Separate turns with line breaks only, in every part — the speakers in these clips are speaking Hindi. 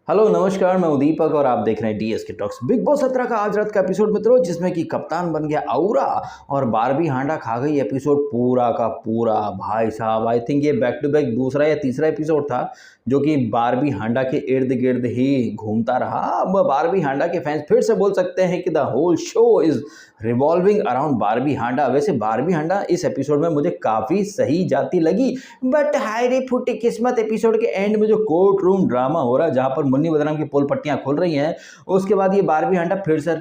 हेलो नमस्कार, मैं दीपक और आप देख रहे हैं डीएस के टॉक्स। बिग बॉस 17 का आज रात का एपिसोड मित्रों, जिसमें कि कप्तान बन गया औरा और बारबी हांडा खा गई। एपिसोड पूरा का पूरा भाई साहब, आई थिंक ये बैक टू बैक दूसरा या तीसरा एपिसोड था जो कि बारबी हांडा के इर्द गिर्द ही घूमता रहा। अब बारबी हांडा के फैंस फिर से बोल सकते हैं कि the whole show is revolving around Barbie Handa. वैसे बारबी हांडा इस एपिसोड में मुझे काफ़ी सही जाती लगी, बट हाय रे फुटी किस्मत, एपिसोड के एंड में जो कोर्ट रूम ड्रामा हो रहा है जहां पर मुन्नी बदनाम की पोल पट्टियां खुल रही हैं, उसके बाद ये बारबी हांडा फिर से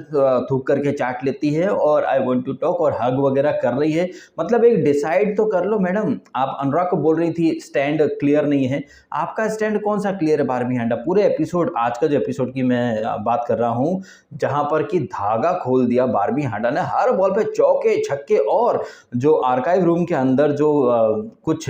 थूक करके चाट लेती है और आई वांट टू टॉक और हग वगैरह कर रही है। मतलब एक डिसाइड तो कर लो मैडम। आप अनुराग को बोल रही थी स्टैंड क्लियर नहीं है, आपका स्टैंड कौन सा क्लियर है बारबी हांडा? पूरे एपिसोड, आज का जो एपिसोड की मैं बात कर रहा हूं, जहां पर कि धागा खोल दिया बारबी हांडा ने, हर बॉल पे चौके छक्के, और जो आर्काइव रूम के अंदर जो कुछ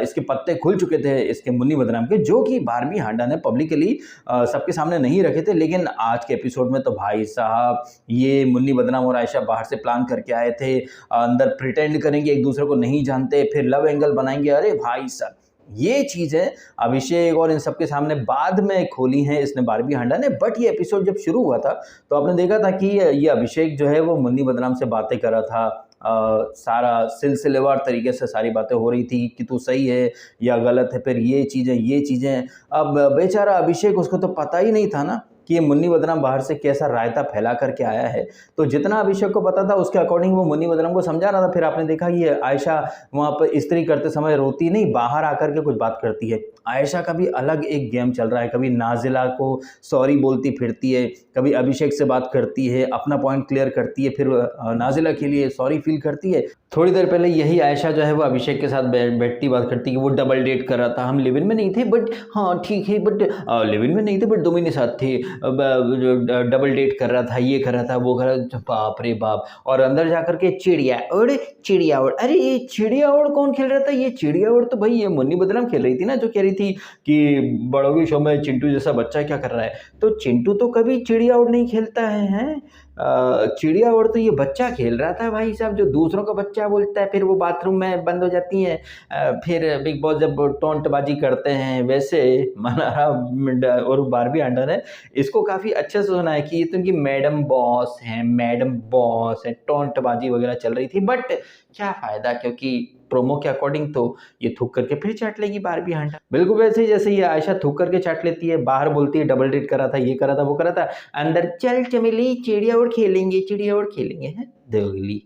इसके पत्ते खुल चुके थे इसके मुन्नी बदनाम के, जो कि बारबी हांडा ने पब्लिकली सबके सामने नहीं रखे थे। लेकिन आज के एपिसोड में तो भाई साहब, ये मुन्नी बदनाम और आयशा बाहर से प्लान करके आए थे, अंदर प्रिटेंड करेंगे, एक दूसरे को नहीं जानते, फिर लव एंगल बनाएंगे। अरे भाई साहब, ये चीज़ें अभिषेक और इन सबके सामने बाद में खोली हैं इसने बारबी हांडा ने। बट ये एपिसोड जब शुरू हुआ था तो आपने देखा था कि ये अभिषेक जो है वो मुन्नी बदनाम से बातें कर रहा था। सारा सिलसिलेवार तरीके से सारी बातें हो रही थी कि तू सही है या गलत है, फिर ये चीज़ें। अब बेचारा अभिषेक, उसको तो पता ही नहीं था ना कि ये मुन्नी बदनाम बाहर से कैसा रायता फैला करके आया है। तो जितना अभिषेक को पता था उसके अकॉर्डिंग वो मुन्नी बदनाम को समझा रहा था। फिर आपने देखा कि आयशा वहाँ पर इस्त्री करते समय रोती नहीं, बाहर आकर के कुछ बात करती है। आयशा का भी अलग एक गेम चल रहा है, कभी नाजिला को सॉरी बोलती फिरती है, कभी अभिषेक से बात करती है, अपना पॉइंट क्लियर करती है, फिर नाजिला के लिए सॉरी फील करती है। थोड़ी देर पहले यही आयशा जो है वो अभिषेक के साथ बैठती बात करती कि वो डबल डेट कर रहा था, हम लिव इन में नहीं थे, बट हाँ ठीक है, बट लिव इन में नहीं थे बट दो महीने साथ थे, डबल डेट कर रहा था, ये कर रहा था, वो कर रहा था। बाप रे बाप। और अंदर जाकर के चिड़िया उड़, अरे ये चिड़िया उड़ कौन खेल रहा था? ये चिड़िया उड़ तो भाई ये मुन्नी बदनाम खेल रही थी ना, जो कह रही थी कि बड़ों के शो में चिंटू जैसा बच्चा क्या कर रहा है। तो चिंटू तो कभी चिड़िया उड़ नहीं खेलता है, हैं? चिड़िया उड़ तो ये बच्चा खेल रहा था भाई साहब, जो दूसरों का बच्चा बोलता है, फिर वो बाथरूम में बंद हो जाती है। फिर बिग बॉस जब टोंटबाजी करते हैं, वैसे मनारा और बारबी हांडा ने इसको काफ़ी अच्छे से सुना है कि ये तो इनकी मैडम बॉस है, टोंटबाजी वगैरह चल रही थी। बट क्या फ़ायदा, क्योंकि प्रोमो के अकॉर्डिंग तो ये थूक करके फिर चाट लेगी बारबी हांडा, बिल्कुल वैसे ही जैसे ये आयशा थूक करके चाट लेती है, बाहर बोलती है डबल डेट करा था, ये करा था, वो करा था, अंदर चल चमेली चिड़िया उड़ खेलेंगे हैं दोगली।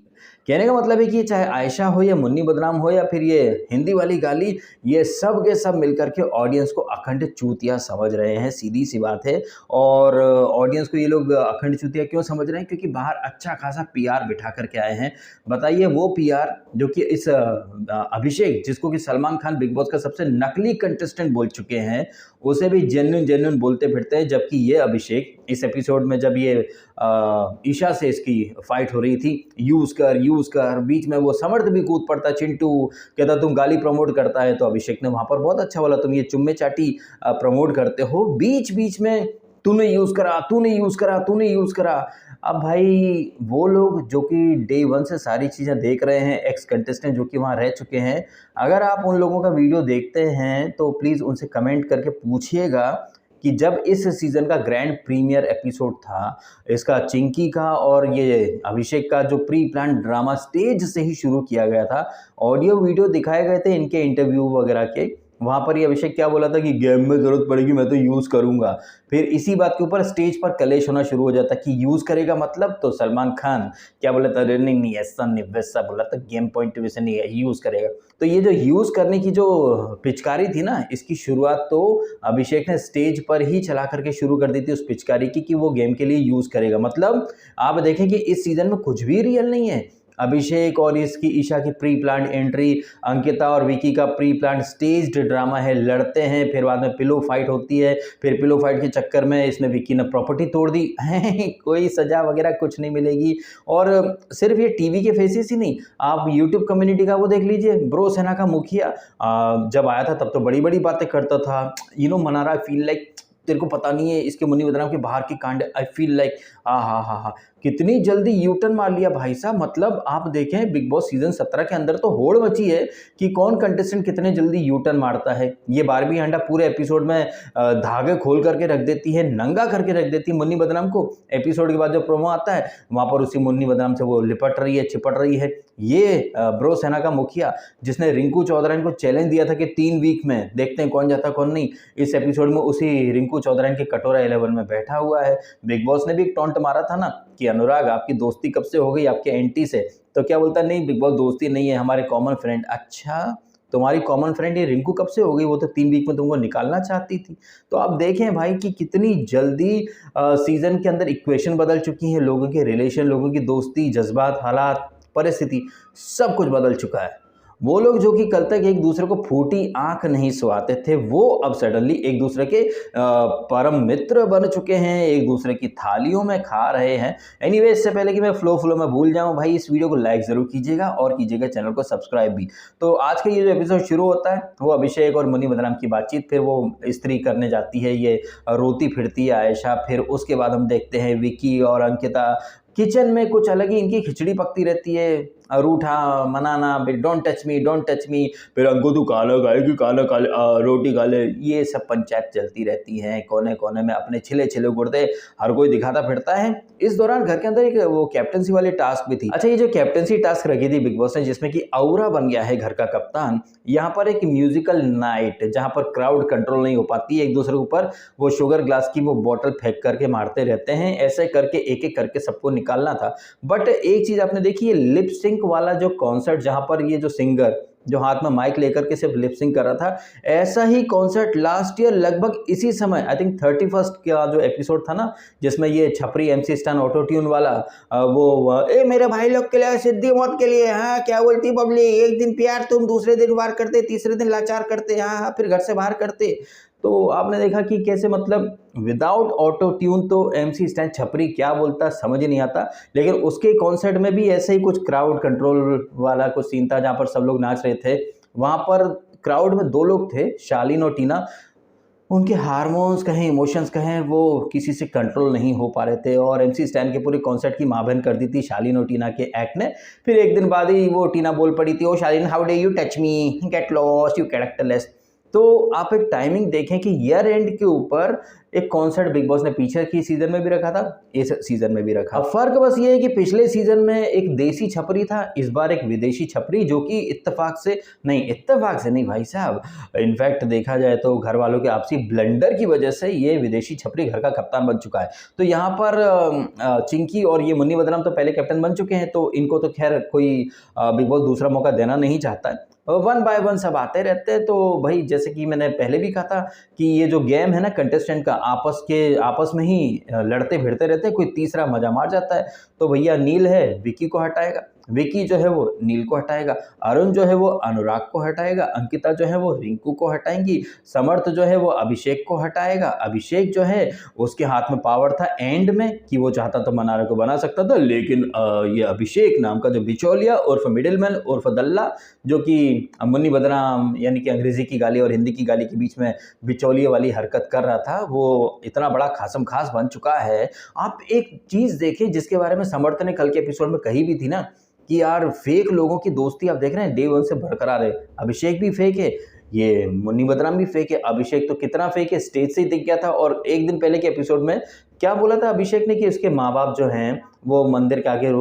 कहने का मतलब है कि चाहे आयशा हो या मुन्नी बदनाम हो या फिर ये हिंदी वाली गाली, ये सब के सब मिलकर के ऑडियंस को अखंड चूतिया समझ रहे हैं, सीधी सी बात है। और ऑडियंस को ये लोग अखंड चूतिया क्यों समझ रहे हैं? क्योंकि बाहर अच्छा खासा पीआर बिठा करके आए हैं। बताइए, वो पीआर जो कि इस अभिषेक, जिसको कि सलमान खान बिग बॉस का सबसे नकली कंटेस्टेंट बोल चुके हैं, उसे भी जेन्युइन बोलते फिरते हैं। जबकि ये अभिषेक इस एपिसोड में जब ये ईशा से इसकी फाइट हो रही थी, यूज़ कर, बीच में वो समर्थ भी कूद पड़ता, चिंटू कहता तुम गाली प्रमोट करता है, तो अभिषेक ने वहाँ पर बहुत अच्छा बोला, तुम ये चुम्मे चाटी प्रमोट करते हो, बीच में तूने यूज़ करा। अब भाई वो लोग जो कि डे वन से सारी चीज़ें देख रहे हैं, एक्स कंटेस्टेंट जो कि वहाँ रह चुके हैं, अगर आप उन लोगों का वीडियो देखते हैं तो प्लीज़ उनसे कमेंट करके पूछिएगा कि जब इस सीज़न का ग्रैंड प्रीमियर एपिसोड था, इसका चिंकी का और ये अभिषेक का जो प्री प्लान ड्रामा स्टेज से ही शुरू किया गया था, ऑडियो वीडियो दिखाए गए थे इनके इंटरव्यू वगैरह के, वहाँ पर ये अभिषेक क्या बोला था कि गेम में ज़रूरत पड़ेगी मैं तो यूज़ करूँगा। फिर इसी बात के ऊपर स्टेज पर कलेश होना शुरू हो जाता कि यूज़ करेगा मतलब, तो सलमान खान क्या बोला था, नहीं ऐसा नहीं वैसा बोला था, गेम पॉइंट ऑफ व्यू से नहीं है, यूज़ करेगा। तो ये जो यूज़ करने की जो पिचकारी थी ना, इसकी शुरुआत तो अभिषेक ने स्टेज पर ही चला करके शुरू कर दी थी उस पिचकारी की, कि वो गेम के लिए यूज़ करेगा। मतलब आप देखें कि इस सीज़न में कुछ भी रियल नहीं है। अभिषेक और इसकी ईशा की प्री प्लान एंट्री, अंकिता और विकी का प्री प्लान स्टेज्ड ड्रामा है, लड़ते हैं, फिर बाद में पिलो फाइट होती है, फिर पिलो फाइट के चक्कर में इसमें विकी ने प्रॉपर्टी तोड़ दी कोई सजा वगैरह कुछ नहीं मिलेगी। और सिर्फ ये टीवी के फेसेस ही नहीं, आप यूट्यूब कम्युनिटी का वो देख लीजिए, ब्रो सेना का मुखिया जब आया था तब तो बड़ी बड़ी बातें करता था, मनारा, आई फील लाइक तेरे को पता नहीं है इसके मुन्नी बदनाम के बाहर के कांड, आई फील लाइक हा, कितनी जल्दी यू टर्न मार लिया भाई साहब। मतलब आप देखें बिग बॉस सीजन 17 के अंदर तो होड़ मची है कि कौन कंटेस्टेंट कितने जल्दी यू टर्न मारता है। ये बारबी हांडा पूरे एपिसोड में धागे खोल करके रख देती है, नंगा करके रख देती है मुन्नी बदनाम को। एपिसोड के बाद जो प्रोमो आता है वहां पर उसी मुन्नी बदनाम से वो लिपट रही है, चिपट रही है। ये ब्रो सेना का मुखिया जिसने रिंकू चौधरी को चैलेंज दिया था कि 3 वीक में देखते हैं कौन जाता कौन नहीं, इस एपिसोड में उसी रिंकू चौधरी के कटोरा 11 में बैठा हुआ है। बिग बॉस ने भी एक टॉन्ट मारा था ना कि अनुराग आपकी दोस्ती कब से हो गई आपके एंटी से, तो क्या बोलता नहीं बिग बॉस दोस्ती नहीं है, हमारे कॉमन फ्रेंड। अच्छा, तुम्हारी कॉमन फ्रेंड ये रिंकू कब से हो गई, वो तो 3 वीक में तुमको निकालना चाहती थी। तो आप देखें भाई कि कितनी जल्दी सीजन के अंदर इक्वेशन बदल चुकी है, लोगों के रिलेशन, लोगों की दोस्ती, जज्बात, हालात, परिस्थिति सब कुछ बदल चुका है। वो लोग जो कि कल तक एक दूसरे को फूटी आंख नहीं सुहाते थे, वो अब सडनली एक दूसरे के परम मित्र बन चुके हैं, एक दूसरे की थालियों में खा रहे हैं। एनीवे, इससे पहले कि मैं फ्लो में भूल जाऊं भाई, इस वीडियो को लाइक जरूर कीजिएगा और कीजिएगा चैनल को सब्सक्राइब भी। तो आज का ये जो एपिसोड शुरू होता है वो अभिषेक और मुन्नी बदनाम की बातचीत, फिर वो इस्त्री करने जाती है, ये रोती फिरती है आयशा, फिर उसके बाद हम देखते हैं विकी और अंकिता किचन में कुछ अलग ही इनकी खिचड़ी पकती रहती है, रूठा मनाना, डोंट टच मी, फिर अंको तू काला खाएगी, काला काले रोटी खा ले, ये सब पंचायत चलती रहती है। कोने कोने में अपने छिले छिले गुर्दे हर कोई दिखाता फिरता है। इस दौरान घर के अंदर एक वो कैप्टनसी वाली टास्क भी थी। अच्छा, ये जो कैप्टनसी टास्क रखी थी बिग बॉस ने, जिसमें कि औरा बन गया है घर का कप्तान, यहाँ पर एक म्यूजिकल नाइट जहाँ पर क्राउड कंट्रोल नहीं हो पाती, एक दूसरे के ऊपर वो शुगर ग्लास की वो बॉटल फेंक करके मारते रहते हैं, ऐसे करके एक एक करके सबको निकालना था। बट एक चीज आपने देखी है, लिप सिंक वाला जो कॉन्सर्ट, जहां पर ये जो सिंगर जो हाथ में माइक लेकर के सिर्फ लिप सिंक कर रहा था, ऐसा ही कॉन्सर्ट लास्ट ईयर लगभग इसी समय, आई थिंक 31 का जो एपिसोड था ना, जिसमें ये छपरी MC स्टैन ऑटो ट्यून वाला वो ए मेरे भाई लोग के लिए, सिद्धि मौत के लिए, हाँ क्या बोलती पब्लिक, एक दिन प्यार तुम, दूसरे दिन वार करते, तीसरे दिन लाचार करते, हाँ फिर घर से बाहर करते। तो आपने देखा कि कैसे मतलब विदाउट ऑटो ट्यून तो MC स्टैन छपरी क्या बोलता समझ ही नहीं आता। लेकिन उसके कॉन्सर्ट में भी ऐसे ही कुछ क्राउड कंट्रोल वाला कुछ सीन था, जहाँ पर सब लोग नाच रहे थे। वहाँ पर क्राउड में 2 लोग थे, शालीन और टीना। उनके हार्मोन्स कहें, इमोशंस कहें, वो किसी से कंट्रोल नहीं हो पा रहे थे और MC स्टैन के पूरे कॉन्सर्ट की मां बहन कर दी थी शालीन और टीना के एक्ट ने। फिर एक दिन बाद ही वो टीना बोल पड़ी थी, oh Shalin how dare you touch me, get lost you characterless. तो आप एक टाइमिंग देखें कि ईयर एंड के ऊपर एक कॉन्सर्ट बिग बॉस ने पीछे की सीजन में भी रखा था, इस सीजन में भी रखा। अब फर्क बस ये है कि पिछले सीजन में एक देसी छपरी था, इस बार एक विदेशी छपरी, जो कि इत्तेफाक से नहीं भाई साहब, इनफैक्ट देखा जाए तो घर वालों के आपसी ब्लंडर की वजह से ये विदेशी छपरी घर का कप्तान बन चुका है। तो यहाँ पर चिंकी और ये मुन्नी बदनाम तो पहले कैप्टन बन चुके हैं, तो इनको तो खैर कोई बिग बॉस दूसरा मौका देना नहीं चाहता है। 1 बाय 1 सब आते रहते हैं। तो भाई जैसे कि मैंने पहले भी कहा था कि ये जो गेम है ना कंटेस्टेंट का, आपस में ही लड़ते भिड़ते रहते हैं, कोई तीसरा मजा मार जाता है। तो भैया नील है विकी को हटाएगा, विकी जो है वो नील को हटाएगा, अरुण जो है वो अनुराग को हटाएगा, अंकिता जो है वो रिंकू को हटाएंगी, समर्थ जो है वो अभिषेक को हटाएगा। अभिषेक जो है उसके हाथ में पावर था एंड में कि वो चाहता तो मनारा को बना सकता था, लेकिन ये अभिषेक नाम का जो बिचौलिया उर्फ मिडिलमैन उर्फ दल्ला, जो कि मुन्नी बदनाम यानी कि अंग्रेजी की गाली और हिंदी की गाली के बीच में बिचौलिए वाली हरकत कर रहा था, वो इतना बड़ा खासम खास बन चुका है। आप एक चीज देखें जिसके बारे में समर्थ ने कल के एपिसोड में कही भी थी ना, कि यार फेक लोगों की दोस्ती आप देख रहे हैं डे 1 से बरकरार है। अभिषेक भी फेक है, ये मुन्नी बदनाम भी फेक है। अभिषेक तो कितना फेक है, स्टेज से ही दिख गया था। और एक दिन पहले के एपिसोड में क्या बोला था अभिषेक ने कि उसके माँ बाप जो हैं वो मंदिर के आगे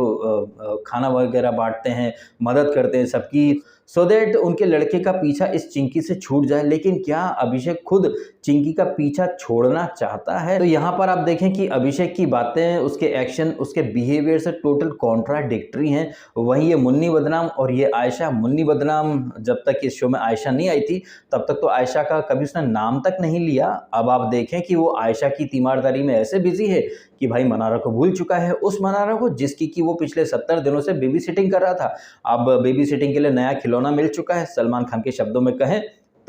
खाना वगैरह बांटते हैं, मदद करते हैं सबकी, सो दैट उनके लड़के का पीछा इस चिंकी से छूट जाए। लेकिन क्या अभिषेक खुद चिंकी का पीछा छोड़ना चाहता है? तो यहाँ पर आप देखें कि अभिषेक की बातें, उसके एक्शन, उसके बिहेवियर से टोटल कॉन्ट्राडिक्टरी हैं। वहीं ये मुन्नी बदनाम और ये आयशा, मुन्नी बदनाम जब तक इस शो में आयशा नहीं आई थी तब तक तो आयशा का कभी उसने नाम तक नहीं लिया। अब आप देखें कि वो आयशा की तीमारदारी में ऐसे बिजी है कि भाई मनारा को भूल चुका है, उस मनारा को जिसकी कि वो पिछले 70 दिनों से बेबी सिटिंग कर रहा था। अब बेबी सिटिंग के लिए नया खिलौना मिल चुका है, सलमान खान के शब्दों में कहें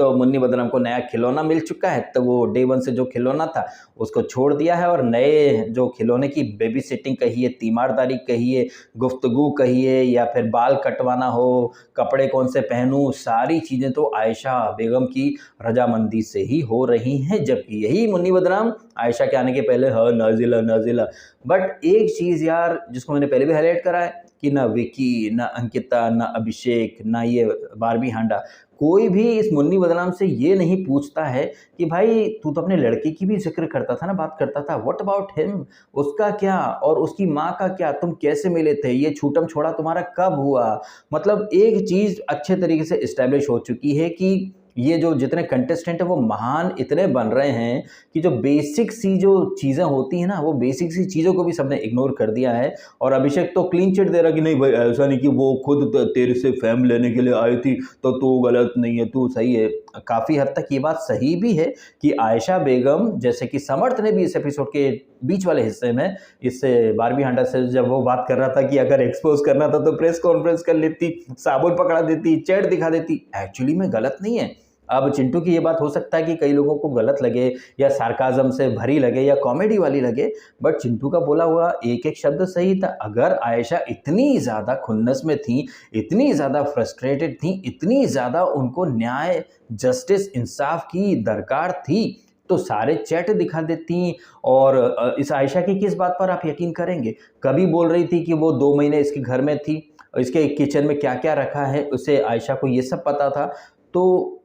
तो मुन्नी बदनाम को नया खिलौना मिल चुका है, तो वो डे वन से जो खिलौना था उसको छोड़ दिया है और नए जो खिलौने की बेबी सिटिंग कहिए, तीमारदारी कहिए, गुफ्तगू कहिए या फिर बाल कटवाना हो, कपड़े कौन से पहनूं, सारी चीज़ें तो आयशा बेगम की रजामंदी से ही हो रही हैं। जबकि यही मुन्नी बदनाम आयशा के आने के पहले हाँ नाजिला नाजिला। बट एक चीज़ यार जिसको मैंने पहले भी हाईलाइट करा है कि ना विकी, ना अंकिता, ना अभिषेक, ना ये बारबी हांडा, कोई भी इस मुन्नी बदनाम से ये नहीं पूछता है कि भाई तू तो अपने लड़के की भी जिक्र करता था ना, बात करता था, व्हाट अबाउट हिम, उसका क्या और उसकी माँ का क्या, तुम कैसे मिले थे, ये छूटम छोड़ा तुम्हारा कब हुआ। मतलब एक चीज़ अच्छे तरीके से इस्टेब्लिश हो चुकी है कि ये जो जितने कंटेस्टेंट है वो महान इतने बन रहे हैं कि जो बेसिक सी जो चीज़ें होती हैं ना, वो बेसिक सी चीज़ों को भी सबने इग्नोर कर दिया है। और अभिषेक तो क्लीन चिट दे रहा कि नहीं भाई ऐसा नहीं कि वो खुद तेरे से फेम लेने के लिए आई थी तो तू गलत नहीं है, तू सही है। काफ़ी हद तक ये बात सही भी है कि आयशा बेगम जैसे कि समर्थ ने भी इस एपिसोड के बीच वाले हिस्से में इससे बारबी हांडा से जब वो बात कर रहा था कि अगर एक्सपोज करना था तो प्रेस कॉन्फ्रेंस कर लेती, साबुन पकड़ा देती, चैट दिखा देती, एक्चुअली में गलत नहीं है। अब चिंटू की ये बात हो सकता है कि कई लोगों को गलत लगे या सार्काज़म से भरी लगे या कॉमेडी वाली लगे, बट चिंटू का बोला हुआ एक एक शब्द सही था। अगर आयशा इतनी ज़्यादा खुन्नस में थी, इतनी ज़्यादा फ्रस्ट्रेटेड थी, इतनी ज़्यादा उनको न्याय, जस्टिस, इंसाफ की दरकार थी तो सारे चैट दिखा देती। और इस आयशा की किस बात पर आप यकीन करेंगे, कभी बोल रही थी कि वो 2 महीने इसके घर में थी, इसके किचन में क्या क्या रखा है उसे आयशा को ये सब पता था। तो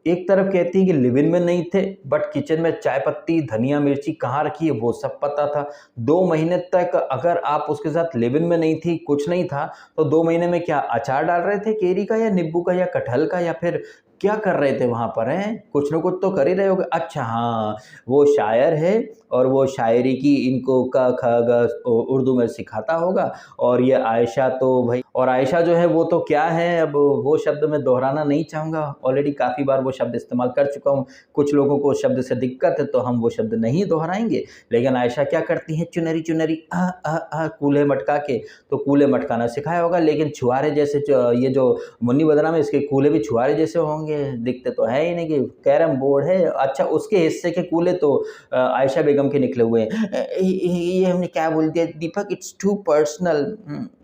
एक तरफ कहती है कि लिव इन में नहीं थे बट किचन में चाय पत्ती, धनिया, मिर्ची कहाँ रखी है वो सब पता था। 2 महीने तक अगर आप उसके साथ लिव इन में नहीं थी, कुछ नहीं था, तो 2 महीने में क्या अचार डाल रहे थे केरी का या नींबू का या कटहल का, या फिर क्या कर रहे थे वहाँ पर? हैं कुछ न कुछ तो कर ही रहे होगे। अच्छा हाँ, वो शायर है और वो शायरी की इनको क ख ग उर्दू में सिखाता होगा। और ये आयशा तो भाई, और आयशा जो है वो तो क्या है, अब वो शब्द मैं दोहराना नहीं चाहूँगा, ऑलरेडी काफ़ी बार वो शब्द इस्तेमाल कर चुका हूँ। कुछ लोगों को उस शब्द से दिक्कत है तो हम वो शब्द नहीं दोहराएंगे। लेकिन आयशा क्या करती हैं, चुनरी चुनरी कूल्हे मटका के, तो कूल्हे मटकाना सिखाया होगा। लेकिन छुआरे जैसे ये जो मुन्नी बदनाम है इसके कूल्हे भी छुआरे जैसे होंगे, दिखते तो है ही नहीं कि कैरम बोर्ड है। अच्छा उसके हिस्से के कूल्हे तो आयशा बेगम के निकले हुए हैं। ये हमने क्या बोल दिया दीपक, इट्स टू पर्सनल।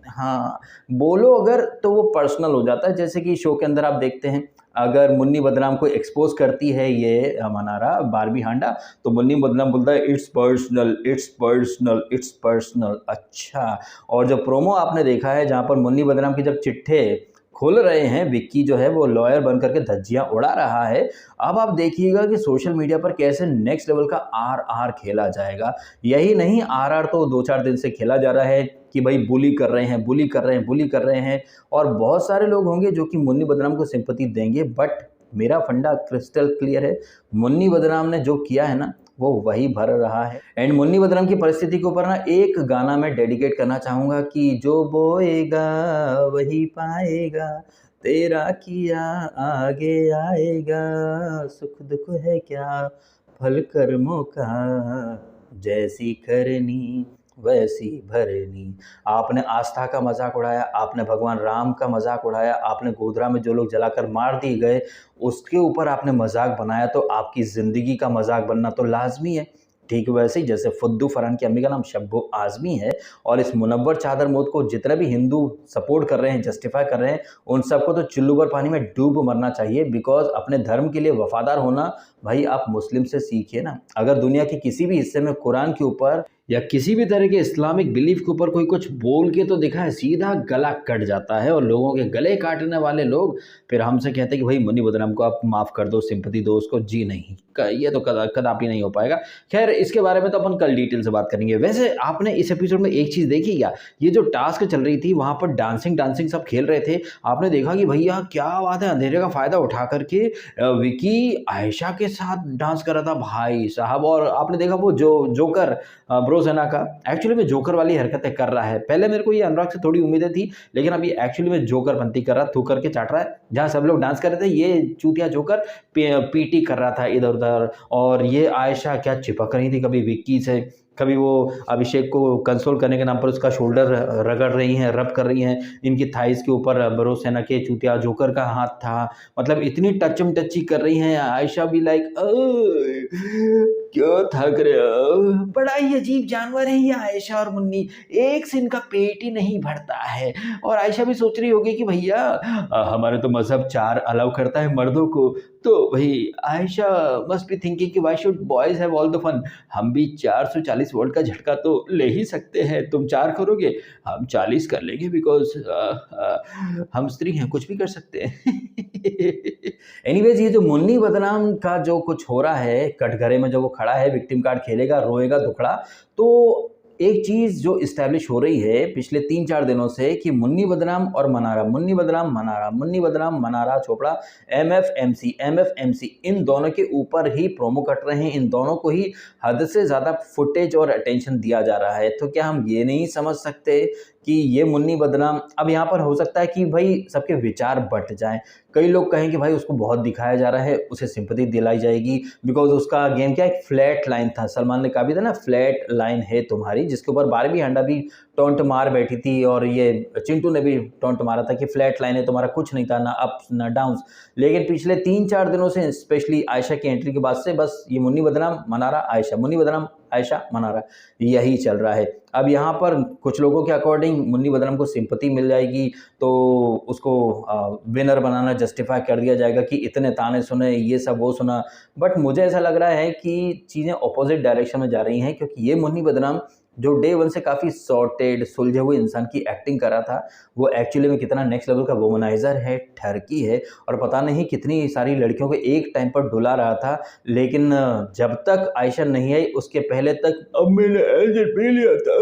हाँ बोलो अगर तो वो पर्सनल हो जाता है। जैसे कि शो के अंदर आप देखते हैं अगर मुन्नी बदनाम को एक्सपोज करती है ये मनारा बारबी हांडा, तो मुन्नी बदनाम बोलता है it's personal, it's personal, it's personal. अच्छा, और जब प्रोमो आपने देखा है जहाँ पर मुन्नी बदनाम के जब चिट्ठे खोल रहे हैं, विक्की जो है वो लॉयर बन करके धज्जियां उड़ा रहा है। अब आप देखिएगा कि सोशल मीडिया पर कैसे नेक्स्ट लेवल का आर खेला जाएगा। यही नहीं, आर तो 2-4 दिन से खेला जा रहा है कि भाई बुली कर रहे हैं, बुली कर रहे हैं, बुली कर रहे हैं। और बहुत सारे लोग होंगे जो कि मुन्नी बदनाम को सिंपैथी देंगे, बट मेरा फंडा क्रिस्टल क्लियर है, मुन्नी बदनाम ने जो किया है ना वो वही भर रहा है। एंड मुन्नी बदनाम की परिस्थिति के ऊपर ना एक गाना मैं डेडिकेट करना चाहूँगा कि जो बोएगा वही पाएगा, तेरा किया आगे आएगा, सुख दुख है क्या फल कर्मों का, जैसी करनी वैसी भरनी। आपने आस्था का मजाक उड़ाया, आपने भगवान राम का मजाक उड़ाया, आपने गोधरा में जो लोग जलाकर मार दिए गए उसके ऊपर आपने मजाक बनाया, तो आपकी ज़िंदगी का मजाक बनना तो लाजमी है। ठीक वैसे ही जैसे फुद्दू फरहान की अम्मी का नाम शब्बो आज़मी है, और इस मुनव्वर चादर मौत को जितने भी हिंदू सपोर्ट कर रहे हैं, जस्टिफाई कर रहे हैं, उन सबको तो चुल्लू भर पानी में डूब मरना चाहिए। बिकॉज अपने धर्म के लिए वफादार होना भाई आप मुस्लिम से सीखिए ना। अगर दुनिया के किसी भी हिस्से में कुरान के ऊपर या किसी भी तरह के इस्लामिक बिलीफ के ऊपर कोई कुछ बोल के तो दिखा है, सीधा गला कट जाता है। और लोगों के गले काटने वाले लोग फिर हमसे कहते हैं कि भाई मुन्नी बदनाम को आप माफ़ कर दो, सिंपैथी दो उसको। जी नहीं, ये तो कदापि नहीं हो पाएगा। खैर इसके बारे में तो अपन कल डिटेल से बात करेंगे। वैसे आपने इस एपिसोड में एक चीज़ देखी क्या, ये जो टास्क चल रही थी वहाँ पर डांसिंग सब खेल रहे थे, आपने देखा कि भैया क्या बात है, अंधेरे का फ़ायदा उठा करके विकी आयशा के साथ डांस कर रहा था भाई साहब। और आपने देखा वो जो जोकर ब्रोसेना का एक्चुअली में जोकर वाली हरकतें कर रहा है। पहले मेरे को ये अनुराग से थोड़ी उम्मीदें थी, लेकिन अब ये एक्चुअली में जोकर पंती कर रहा, थू करके चाट रहा है। जहाँ सब लोग डांस कर रहे थे ये चूतिया जोकर पीटी कर रहा था इधर उधर। और ये आयशा क्या चिपक रही थी कभी विक्की से, कभी वो अभिषेक को कंसोल करने के नाम पर उसका शोल्डर रगड़ रही हैं, रब कर रही हैं, इनकी थाइस के ऊपर ब्रोसेना के चूतिया जोकर का हाथ था, मतलब इतनी टचम टची कर रही हैं। आयशा भी लाइक क्यों थक रहे हो, बड़ा ही अजीब जानवर है ये आयशा और मुन्नी, एक से इनका पेट ही नहीं भरता है। और आयशा भी सोच रही होगी कि भैया हमारे तो मजहब 4 अलाउ करता है मर्दों को, तो भाई आयशा मस्ट बी थिंकिंग कि why should boys have all the fun, हम भी 440 वोल्ट का झटका तो ले ही सकते हैं, तुम 4 करोगे हम 40 कर लेंगे, बिकॉज हम स्त्री हैं, कुछ भी कर सकते हैं। एनीवेज ये जो मुन्नी बदनाम का जो कुछ हो रहा है कटघरे में, जो वो खड़ा है विक्टिम कार्ड खेलेगा, रोएगा दुखड़ा, तो एक चीज जो इस्टेब्लिश हो रही है पिछले 3-4 दिनों से कि मुन्नी बदनाम और मनारा, मुन्नी बदनाम मनारा, मुन्नी बदनाम मनारा चोपड़ा, एमएफ एमसी इन दोनों के ऊपर ही प्रोमो कट रहे हैं, इन दोनों को ही हद से ज़्यादा फुटेज और अटेंशन दिया जा रहा है। तो क्या हम ये नहीं समझ सकते कि ये मुन्नी बदनाम, अब यहाँ पर हो सकता है कि भाई सबके विचार बट जाएं, कई लोग कहें कि भाई उसको बहुत दिखाया जा रहा है, उसे सिंपैथी दिलाई जाएगी बिकॉज उसका गेम क्या एक फ्लैट लाइन था, सलमान ने कहा भी था ना फ्लैट लाइन है तुम्हारी, जिसके ऊपर बारबी हांडा भी टोंट मार बैठी थी और ये चिंटू ने भी टोंट मारा था कि फ्लैट लाइन है तुम्हारा, कुछ नहीं था, ना अप्स ना डाउन्स। लेकिन पिछले 3-4 दिनों से स्पेशली आयशा की एंट्री के बाद से बस ये मुन्नी बदनाम मनारा आयशा, मुन्नी बदनाम आयशा मनारा, यही चल रहा है। अब यहाँ पर कुछ लोगों के अकॉर्डिंग मुन्नी बदनाम को सिंपैथी मिल जाएगी तो उसको विनर बनाना जस्टिफाई कर दिया जाएगा कि इतने ताने सुने, ये सब वो सुना, बट मुझे ऐसा लग रहा है कि चीज़ें ऑपोजिट डायरेक्शन में जा रही हैं, क्योंकि ये मुन्नी बदनाम जो डे 1 से काफ़ी सॉर्टेड सुलझे हुए इंसान की एक्टिंग कर रहा था, वो एक्चुअली में कितना नेक्स्ट लेवल का वुमनाइजर है, ठरकी है, और पता नहीं कितनी सारी लड़कियों को एक टाइम पर डुला रहा था। लेकिन जब तक आयशा नहीं आई उसके पहले तक अब मैंने ऐसे पी लिया था,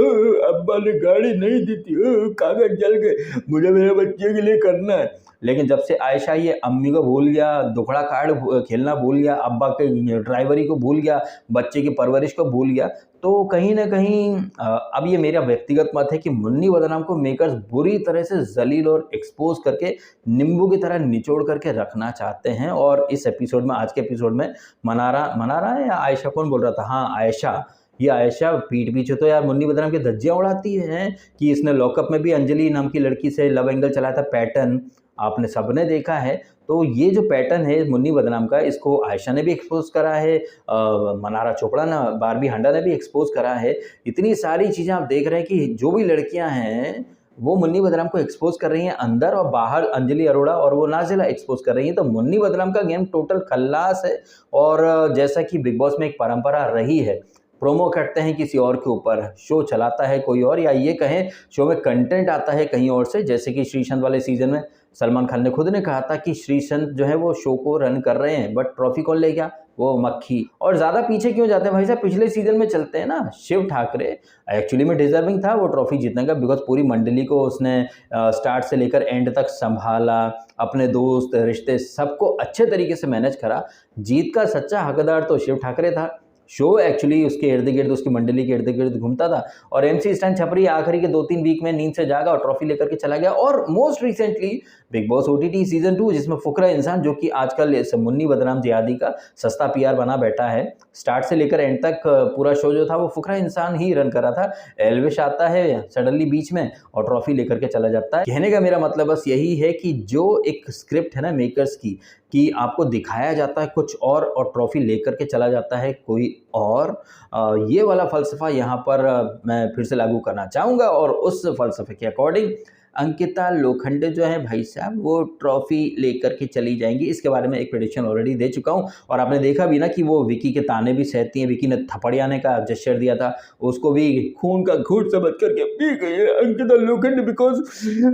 अब्बा ने गाड़ी नहीं दी थी, कागज जल गए, मुझे मेरे बच्चे के लिए करना है। लेकिन जब से आयशा ये अम्मी को भूल गया, दुखड़ा कार्ड खेलना भूल गया, अब्बा के ड्राइवरी को भूल गया, बच्चे की परवरिश को भूल गया, तो कहीं ना कहीं अब ये मेरा व्यक्तिगत मत है कि मुन्नी बदनाम को मेकर्स बुरी तरह से जलील और एक्सपोज करके नींबू की तरह निचोड़ करके रखना चाहते हैं। और इस एपिसोड में, आज के एपिसोड में मनारा है या आयशा, कौन बोल रहा था, हाँ आयशा, ये आयशा पीठ पीछे तो यार मुन्नी बदनाम की धज्जियां उड़ाती है कि इसने लॉकअप में भी अंजलि नाम की लड़की से लव एंगल चलाया था, पैटर्न आपने सबने देखा है। तो ये जो पैटर्न है मुन्नी बदनाम का, इसको आयशा ने भी एक्सपोज करा है, मनारा चोपड़ा ना बारबी हांडा ने भी एक्सपोज करा है। इतनी सारी चीज़ें आप देख रहे हैं कि जो भी लड़कियां हैं वो मुन्नी बदनाम को एक्सपोज कर रही हैं, अंदर और बाहर अंजलि अरोड़ा और वो नाजिला एक्सपोज कर रही हैं। तो मुन्नी बदनाम का गेम टोटल खल्लास है। और जैसा कि बिग बॉस में एक परंपरा रही है, प्रोमो करते हैं किसी और के ऊपर, शो चलाता है कोई और, या ये कहें शो में कंटेंट आता है कहीं और से, जैसे कि श्रीसंत वाले सीजन में सलमान खान ने खुद ने कहा था कि श्रीसंत जो है वो शो को रन कर रहे हैं, बट ट्रॉफी कौन ले गया, वो मक्खी। और ज़्यादा पीछे क्यों जाते हैं भाई साहब, पिछले सीजन में चलते हैं ना। शिव ठाकरे एक्चुअली में डिजर्विंग था वो ट्रॉफी जीतने का, बिकॉज पूरी मंडली को उसने स्टार्ट से लेकर एंड तक संभाला, अपने दोस्त रिश्ते सबको अच्छे तरीके से मैनेज करा। जीत का सच्चा हकदार तो शिव ठाकरे था। शो एक्चुअली उसके इर्द गिर्द, उसकी मंडली के इर्द गिर्द घूमता था। और एमसी स्टैन छपरी आखिरी के 2-3 वीक में नींद से जागा और ट्रॉफी लेकर के चला गया। और most recently big boss OTT season 2, जिसमें फुकरा इंसान जो कि आजकल इस मुन्नी बदनाम जिहादी का सस्ता पीआर बना बैठा है, स्टार्ट से लेकर एंड तक पूरा शो जो था वो फुकरा इंसान ही रन कर रहा था। एलविश आता है सडनली बीच में और ट्रॉफी लेकर के चला जाता है। कहने का मेरा मतलब बस यही है कि जो एक स्क्रिप्ट है ना मेकर्स की, कि आपको दिखाया जाता है कुछ और ट्रॉफी लेकर के चला जाता है कोई और, ये वाला फ़लसफ़ा यहाँ पर मैं फिर से लागू करना चाहूँगा। और उस फ़लसफ़े के अकॉर्डिंग अंकिता लोखंडे जो है भाई साहब वो ट्रॉफी लेकर के चली जाएंगी। इसके बारे में एक प्रेडिक्शन ऑलरेडी दे चुका हूँ और आपने देखा भी ना कि वो विकी के ताने भी सहती हैं। विकी ने थपड़ियाने का जेस्चर दिया था, उसको भी खून का घूंट समझ करके पी गई है अंकिता लोखंडे, बिकॉज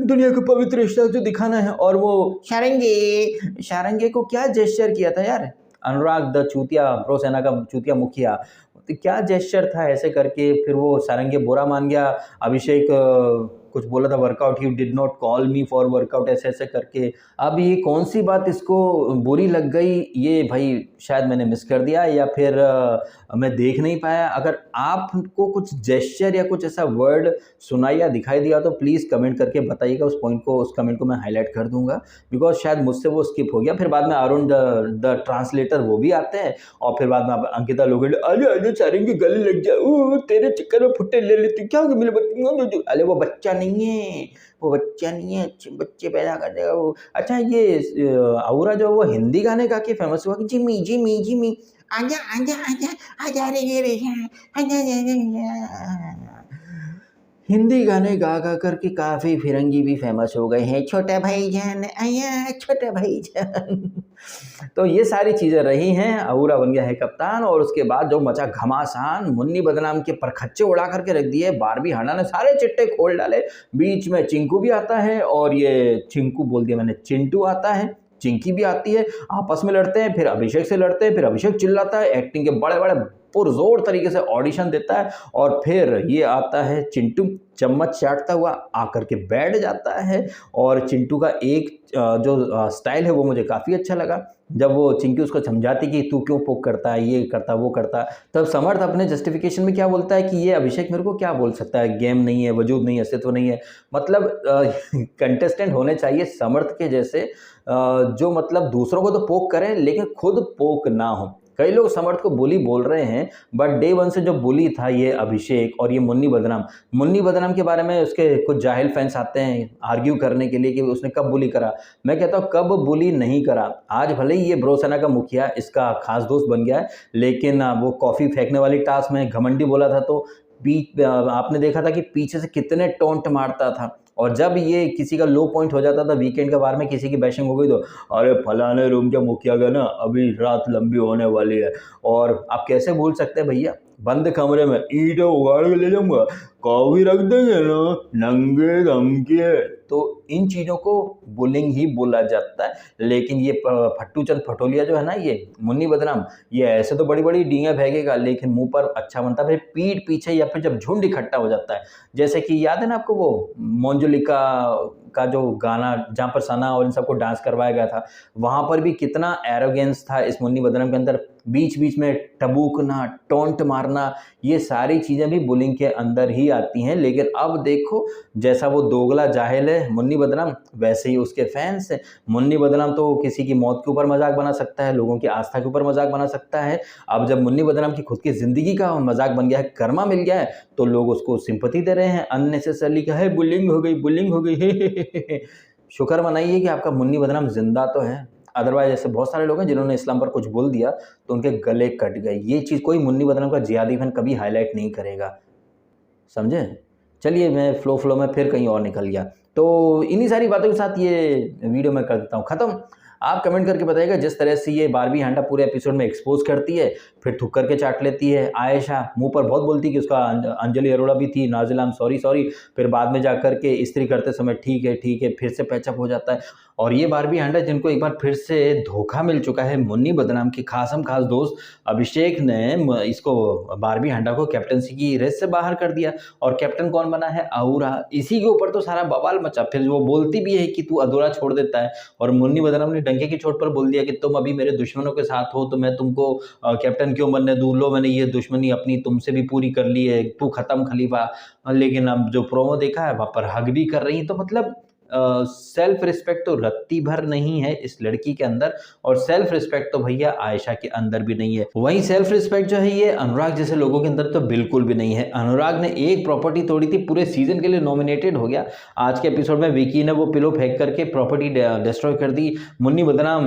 दुनिया को पवित्र रिश्ता जो दिखाना है। और वो शारंगे को क्या जेस्चर किया था यार, अनुराग द चूतिया, प्रो सेना का चूतिया मुखिया, तो क्या जेस्चर था ऐसे करके, फिर वो सारंगे बुरा मान गया, अभिषेक कुछ बोला था workout, you did not call me for workout, ऐसे ऐसे करके। अब ये कौन सी बात इसको बुरी लग गई, ये भाई शायद मैंने मिस कर दिया या फिर मैं देख नहीं पाया। अगर आपको कुछ जेस्चर या कुछ ऐसा वर्ड सुनाई या दिखाई दिया तो प्लीज़ कमेंट करके बताइएगा, उस पॉइंट को, उस कमेंट को मैं हाईलाइट कर दूंगा, बिकॉज शायद मुझसे वो स्किप हो गया। फिर बाद में अरुण द ट्रांसलेटर वो भी आते हैं और फिर बाद में अंकिता लोग अरे अरे सारंगी गले लग जाए, तेरे चक्कर में फुट्टे ले लेती क्या मेरे बच्चे। अरे वो बच्चा नहीं है, वो बच्चा नहीं है, बच्चे पैदा कर देगा वो। अच्छा ये औरा जो वो हिंदी गाने गा के फेमस हुआ कि जिमी जिमी जिमी आजा आजा आजा आजा रे रे आजा हिंदी गाने गा गा करके काफ़ी फिरंगी भी फेमस हो गए हैं, छोटा भाईजान आया छोटा भाईजान। तो ये सारी चीज़ें रही हैं, औरा बन गया है कप्तान। और उसके बाद जो मचा घमासान, मुन्नी बदनाम के परखच्चे उड़ा करके रख दिए, बारबी हांडा ने सारे चिट्टे खोल डाले। बीच में चिंकू भी आता है और ये चिंकू बोल दिया मैंने, चिंटू आता है, चिंकी भी आती है, आपस में लड़ते हैं, फिर अभिषेक से लड़ते हैं, फिर अभिषेक चिल्लाता है, एक्टिंग के बड़े बड़े पुरजोर तरीके से ऑडिशन देता है और फिर ये आता है चिंटू चम्मच चाटता हुआ आकर के बैठ जाता है। और चिंटू का एक जो स्टाइल है वो मुझे काफ़ी अच्छा लगा, जब वो चिंकी उसको समझाती कि तू क्यों पोक करता है, ये करता वो करता, तब समर्थ अपने जस्टिफिकेशन में क्या बोलता है कि ये अभिषेक मेरे को क्या बोल सकता है, गेम नहीं है, वजूद नहीं है, अस्तित्व नहीं है। मतलब कंटेस्टेंट होने चाहिए समर्थ के जैसे, जो मतलब दूसरों को तो पोक करें लेकिन खुद पोक ना हो। कई लोग समर्थ को बुली बोल रहे हैं, बट डे वन से जो बुली था ये अभिषेक और ये मुन्नी बदनाम के बारे में उसके कुछ जाहिल फैंस आते हैं आर्ग्यू करने के लिए कि उसने कब बुली करा। मैं कहता हूँ कब बुली नहीं करा। आज भले ही ये ब्रोसेना का मुखिया इसका खास दोस्त बन गया है, लेकिन वो कॉफ़ी फेंकने वाली टास्क में घमंडी बोला था तो आपने देखा था कि पीछे से कितने टोंट मारता था। और जब ये किसी का लो पॉइंट हो जाता था वीकेंड के बार में, किसी की बैशिंग हो गई तो अरे फलाने रूम के मुखिया का ना अभी रात लंबी होने वाली है। और आप कैसे भूल सकते हैं भैया, बंद कमरे में ईंटें उगाड़ के ले जाऊंगा, कॉफी रख देंगे ना, नंगे धमके। तो इन चीज़ों को बुलिंग ही बोला जाता है। लेकिन ये फट्टू चंद फटोलिया जो है ना, ये मुन्नी बदनाम, ये ऐसे तो बड़ी बड़ी डींगे फेंकेगा लेकिन मुंह पर अच्छा बनता है फिर पीठ पीछे या फिर जब झुंड इकट्ठा हो जाता है। जैसे कि याद है ना आपको वो मोंजुलिका का जो गाना जहाँ पर सना और इन सबको डांस करवाया गया था, वहाँ पर भी कितना एरोगेंस था इस मुन्नी बदनाम के अंदर। बीच बीच में टबूकना, टोंट मारना, ये सारी चीज़ें भी बुलिंग के अंदर ही आती हैं। लेकिन अब देखो, जैसा वो दोगला जाहिल है मुन्नी बदनाम, वैसे ही उसके फैंस हैं। मुन्नी बदनाम तो किसी की मौत के ऊपर मजाक बना सकता है, लोगों की आस्था के ऊपर मजाक बना सकता है। अब जब मुन्नी बदनाम की खुद की ज़िंदगी का मजाक बन गया है, कर्मा मिल गया है, तो लोग उसको सिंपैथी दे रहे हैं अननेसेसरली कि है बुलिंग हो गई, बुलिंग हो गई। शुक्र मनाइए कि आपका मुन्नी बदनाम जिंदा तो है, अदरवाइज ऐसे बहुत सारे लोग हैं जिन्होंने इस्लाम पर कुछ बोल दिया तो उनके गले कट गए। ये चीज़ कोई मुन्नी बदनाम का जिहादी फैन कभी हाईलाइट नहीं करेगा, समझे। चलिए मैं फ्लो में फिर कहीं और निकल गया। तो इन्हीं सारी बातों के साथ ये वीडियो मैं कर देता हूँ ख़त्म। आप कमेंट करके बताइएगा जिस तरह से ये बारबी हांडा पूरे एपिसोड में एक्सपोज करती है, फिर थुक करके चाट लेती है। आयशा मुंह पर बहुत बोलती कि उसका अंजलि अरोड़ा भी थी, नाजिला आई एम सॉरी, फिर बाद में जाकर के इस्त्री करते समय ठीक है फिर से पैचअप हो जाता है। और ये बारबी हांडा जिनको एक बार फिर से धोखा मिल चुका है मुन्नी बदनाम की खास दोस्त अभिषेक ने इसको बारबी हांडा को कैप्टनसी की रेस से बाहर कर दिया। और कैप्टन कौन बना है? औरा। इसी के ऊपर तो सारा बवाल मचा। फिर वो बोलती भी है कि तू अधूरा छोड़ देता है, और मुन्नी बदनाम ने डंके की चोट पर बोल दिया कि तुम अभी मेरे दुश्मनों के साथ हो तो मैं तुमको कैप्टन क्यों बनने दूं, लो मैंने ये दुश्मनी अपनी तुमसे भी पूरी कर ली है, तू खत्म खलीफा। लेकिन अब जो प्रोमो देखा है वहाँ पर हग भी कर रही है। तो मतलब सेल्फ रिस्पेक्ट तो रत्ती भर नहीं है इस लड़की के अंदर, और सेल्फ रिस्पेक्ट तो भैया आयशा के अंदर भी नहीं है। वहीं सेल्फ रिस्पेक्ट जो है ये अनुराग जैसे लोगों के अंदर तो बिल्कुल भी नहीं है। अनुराग ने एक प्रॉपर्टी तोड़ी थी, पूरे सीजन के लिए नॉमिनेटेड हो गया। आज के एपिसोड में विकी ने वो पिलो फेंक करके प्रॉपर्टी डिस्ट्रॉय कर दी, मुन्नी बदनाम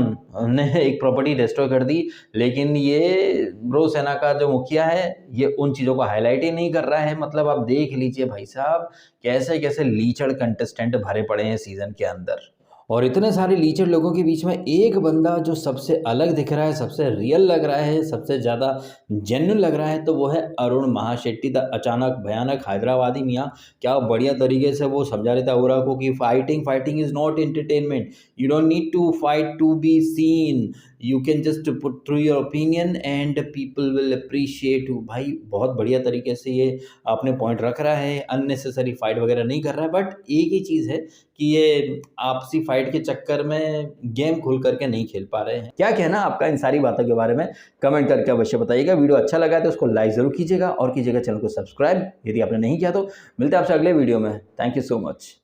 ने एक प्रॉपर्टी डिस्ट्रॉय कर दी। लेकिन ये ब्रो सेना का जो मुखिया है ये उन चीज़ों को हाईलाइट ही नहीं कर रहा है। मतलब आप देख लीजिए भाई साहब, कैसे कैसे लीचड़ कंटेस्टेंट भरे पड़े हैं सीजन के अंदर। और इतने सारे लीचड़ लोगों के बीच में एक बंदा जो सबसे अलग दिख रहा है, सबसे रियल लग रहा है, सबसे ज़्यादा जेन्युइन लग रहा है, तो वो है अरुण महाशेट्टी, द अचानक भयानक हैदराबादी मियाँ। क्या बढ़िया तरीके से वो समझा रहे थे औरा को कि fighting is not entertainment, you don't need to fight to be seen. You can just put through your opinion and people will appreciate you. भाई बहुत बढ़िया तरीके से ये अपने पॉइंट रख रहा है, अननेसेसरी फाइट वगैरह नहीं कर रहा है, बट एक ही चीज़ है कि ये आपसी फाइट के चक्कर में गेम खुल करके नहीं खेल पा रहे हैं। क्या कहना आपका इन सारी बातों के बारे में कमेंट करके अवश्य बताइएगा। वीडियो अच्छा लगा है तो उसको लाइक ज़रूर कीजिएगा और कीजिएगा चैनल को सब्सक्राइब यदि आपने नहीं किया तो। मिलते हैं आपसे अगले वीडियो में। Thank you so much.